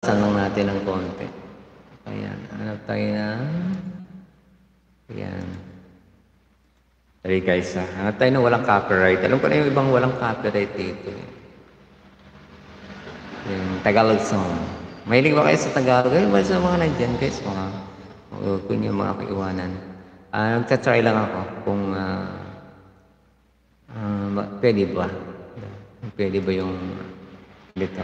Saan lang natin ng konti. Ayan, hanap tayo na. Ayan. Sorry guys ha. Hanap tayo na walang copyright. Alam ko na yung ibang walang copyright dito. Yung Tagalog song. Mahilig ba kayo sa Tagalog? Ano ba sa mga nandyan guys? Kung yung mga kaiwanan. Nagtatry lang ako kung pwede ba? Pwede ba yung dito?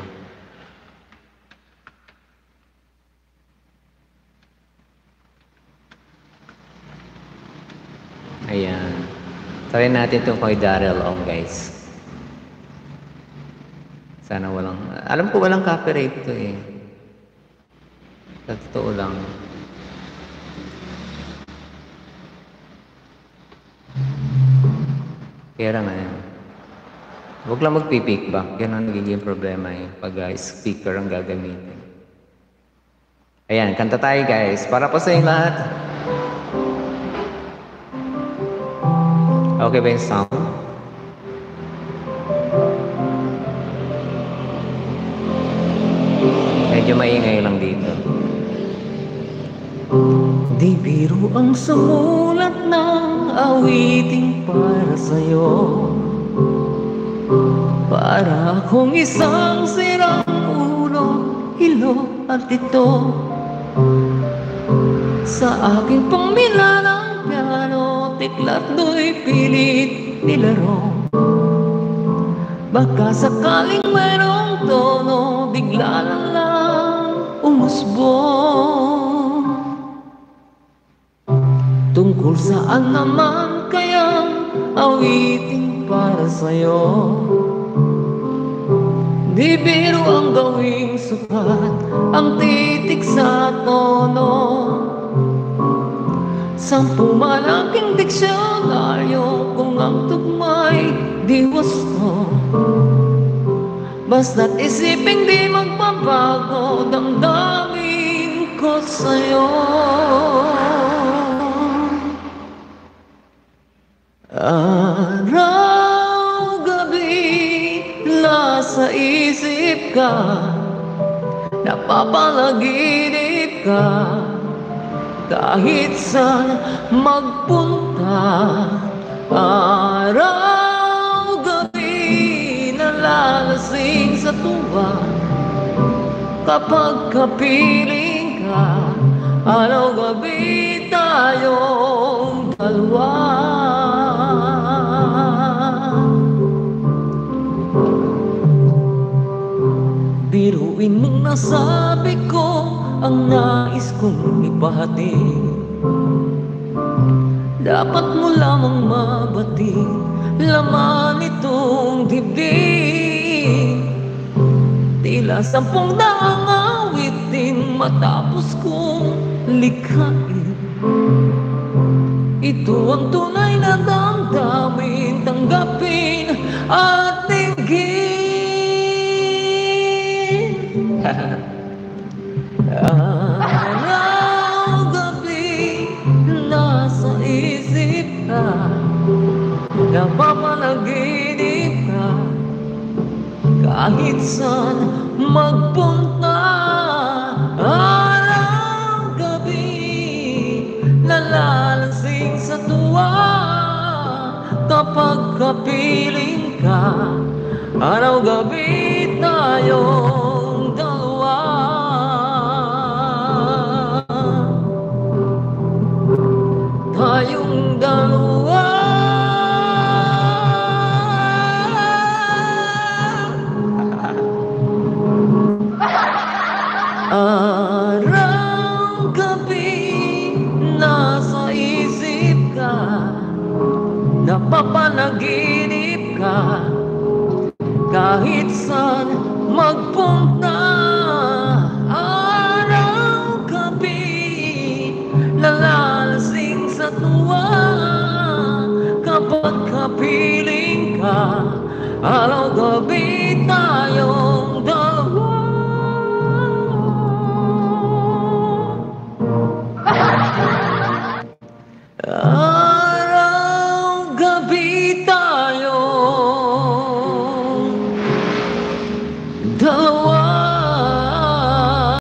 Ayan. Try natin itong kay Daryl Ong guys. Sana walang... Alam ko walang copyright ito eh. Sa totoo lang. Kaya nga yan. Huwag lang magpipikback. Yan ang nagiging problema eh. Pag speaker ang gagamitin. Ayan, kanta tayo guys. Para po sa inyo lahat. Okay ba yung sound? Medyo maingay lang dito. Di biro ang sumulat ng awiting para sa'yo. Para akong isang sirang ulo, hilo at ito. Sa aking pangmila ng piano, tiklat do'y pilit nilaro. Baka sakaling mayroong tono, bigla na lang umusbong. Tungkol saan naman kayang awiting para sa'yo? Di biro ang gawing sukat, ang titik sa tono. 10 malaking diksyonaryo kung ang tugma'y di wasto. Basta't isiping di magbabago, damdamin ko sa'yo. Araw, gabi, nasa isip ka, napapalaginip ka. Kahit saan magpunta, araw, gabi, nalalasing sa tuwa. Kapag kapiling ka, araw, gabi, tayong dalawa. Biruin mong nasabi ko ang nais kong ipahatid. Dapat mo lamang mabati laman itong dibdib. Tila 10 daang awitin matapos kong likhain. Ito ang tunay na damdamin, tanggapin at tingin. Araw, gabi, nasa isip ka, napapanaginip ka. Kahit saan magpunta, araw, gabi, nalalasing sa tuwa. Kapag kapiling ka, araw, gabi, tayong dalawa. Tayong dalawa. Araw, gabi, nasa isip ka, napapanaginip ka. Kahit saan magpunta, araw, gabi, nalalasing sa tuwa. Kapag kapiling ka, araw,